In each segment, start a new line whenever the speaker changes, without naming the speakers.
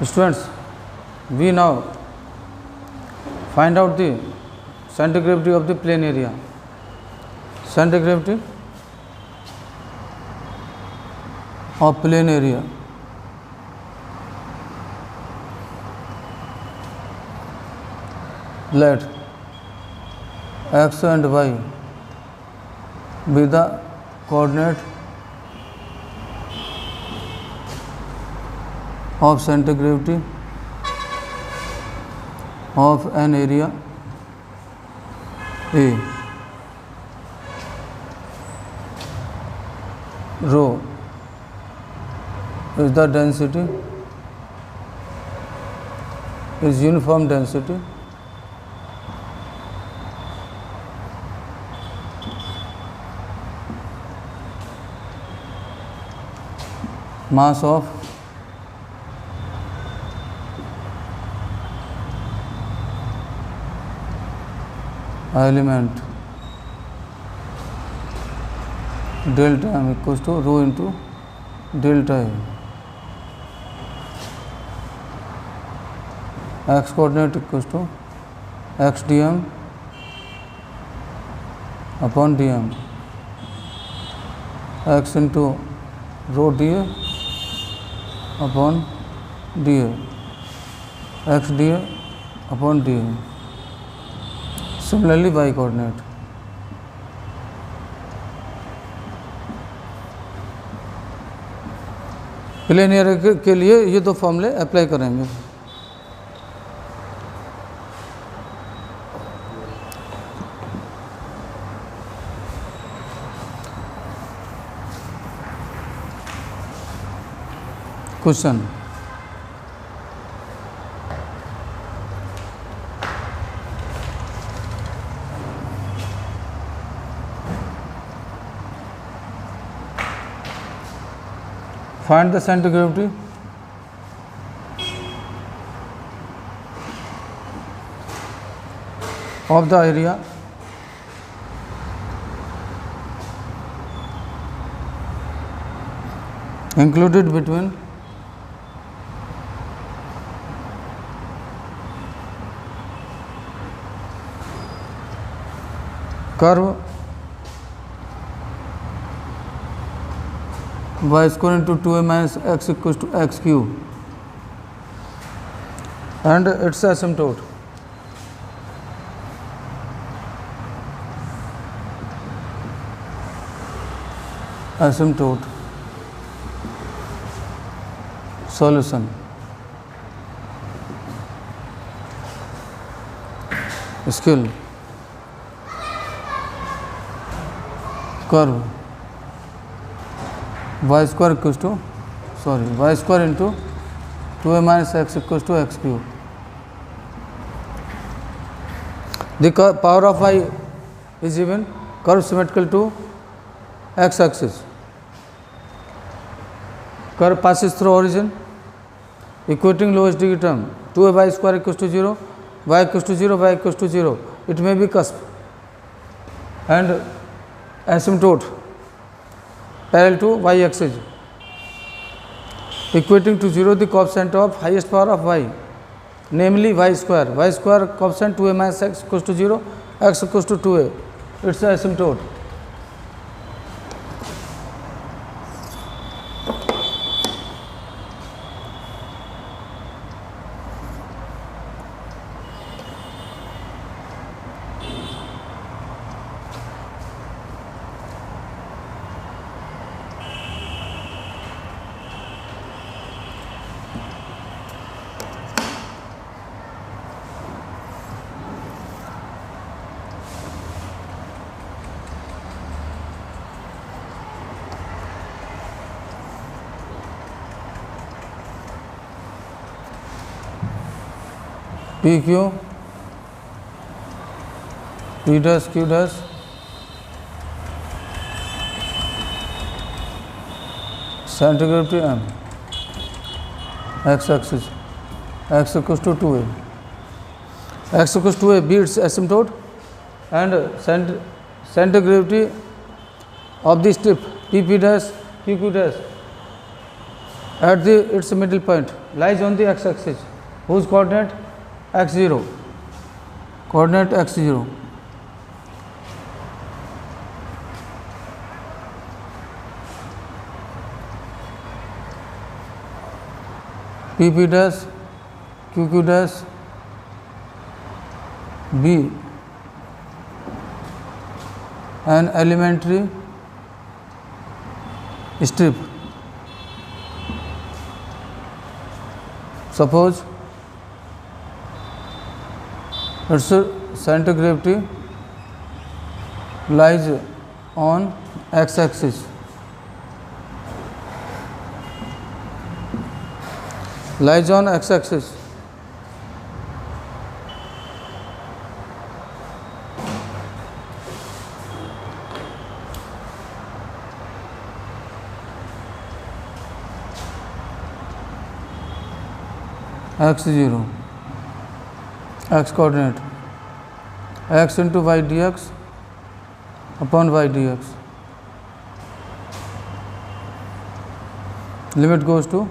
Students, we now find out the center gravity of the plane area. Center gravity of plane area. Let x and y be the coordinate of center gravity of an area A. Rho is the density, is uniform density mass of element delta m equals to rho into delta a. X coordinate equals to x dm upon dm, x into rho dA upon dA, x dA upon dA. Similarly, y coordinate. Plain area के लिए ये दो फॉर्मूले apply करेंगे. Question, find the center gravity of the area included between curve y square into 2a minus x equals to x cube and its asymptote. Asymptote. Solution. Skill. Curve y square equals to y square into 2a minus x equals to x cube. The power of y is given, curve symmetrical to x axis, curve passes through origin, equating lowest degree term 2a square equals to 0, y equals to 0, y equals to 0. It may be cusp and asymptote parallel to y axis, equating to 0 the coefficient of highest power of y, namely y square coefficient 2a minus x equals to 0, x equals to 2a, its asymptote. PQ, P dash Q dash, center gravity m, x axis, x equals to 2a, x equals to a be its asymptote, and center gravity of the strip PP dash QQ dash at its middle point lies on the x-axis, whose coordinate x0, coordinate x0. PP dash, QQ dash, B, an elementary strip. Suppose its center of gravity lies on x-axis, lies on x-axis. x0, x coordinate, x into y dx upon y dx. Limit goes to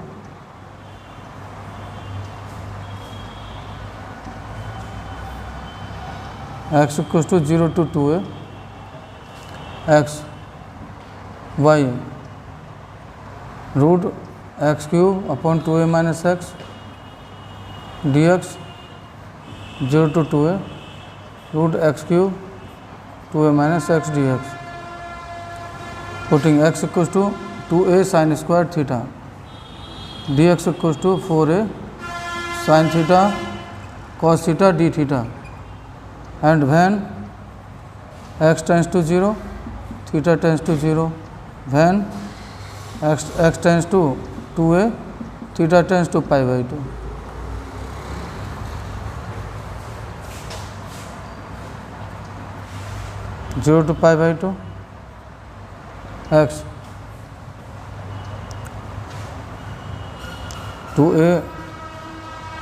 x equals to 0 to 2a, x, y, root x cube upon 2a minus x dx 0 to 2a, root x cube 2a minus x dx. Putting x equals to 2a sin square theta, dx equals to 4a sin theta cos theta d theta. And when x tends to 0, theta tends to 0. When x tends to 2a, theta tends to pi by 2. Zero to pi by 2, x 2a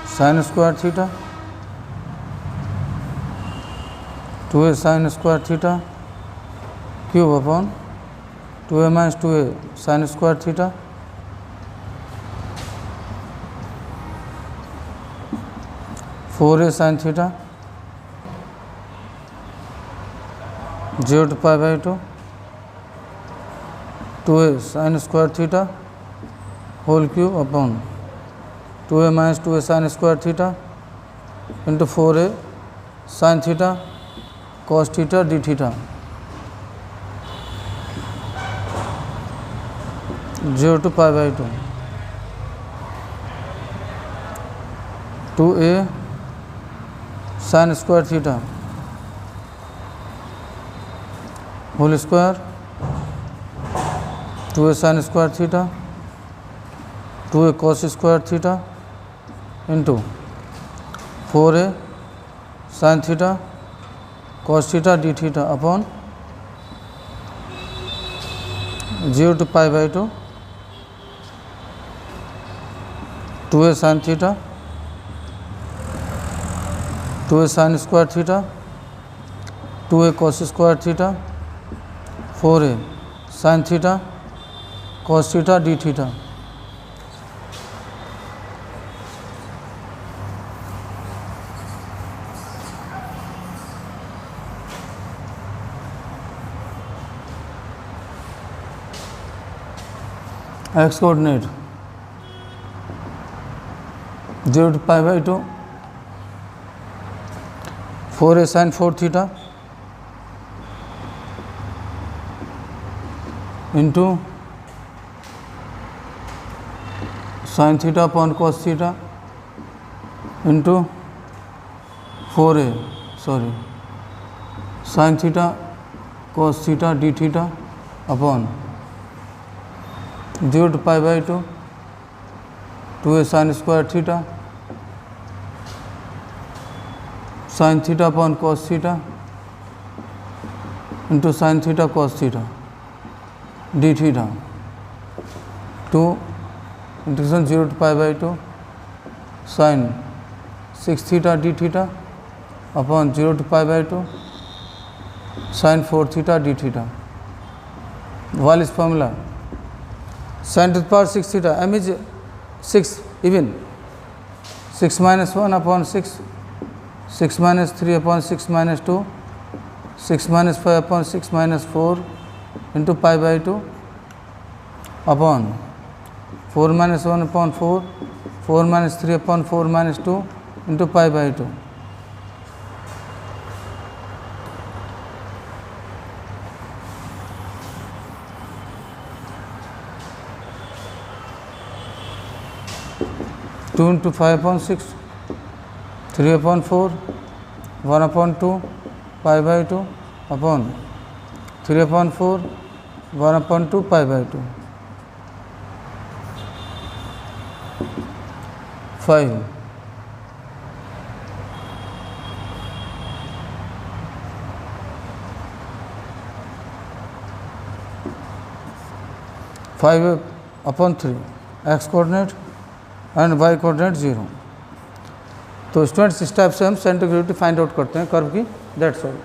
sin square theta, 2a sin square theta cube upon 2a minus 2a sin square theta, 4a sin theta, 0 to pi by 2, 2a sin square theta whole cube upon 2a minus 2a sin square theta into 4a sin theta cos theta d theta. 0 to pi by 2, 2a sin square theta whole square, 2a sin square theta, 2a cos square theta into 4a sin theta cos theta d theta upon 0 to pi by 2, 2a sin theta, 2a sin square theta, 2a cos square theta, 4a sin theta cos theta d theta. X coordinate 0 to pi by 2, 4a sin 4 theta into sin theta upon cos theta into 4a sin theta cos theta d theta upon 0 to pi by 2, 2a sin square theta sin theta upon cos theta into sin theta cos theta d theta, 2 integration 0 to pi by 2 sin 6 theta d theta upon 0 to pi by 2 sin 4 theta d theta. Wallis formula, sin to the power 6 theta, m is 6 even, 6 minus 1 upon 6, 6 minus 3 upon 6 minus 2, 6 minus 5 upon 6 minus 4 into pi by 2 upon 4 minus 1 upon 4, 4 minus 3 upon 4 minus 2 into pi by 2. Two into 5 upon 6, 3 upon 4, 1 upon 2, pi by 2 upon 3 upon 4, 1 upon 2, pi by 2. 5. 5 upon 3, x coordinate and y coordinate 0. तो students इस type से हम centre gravity find out करते हैं curve की, that's all.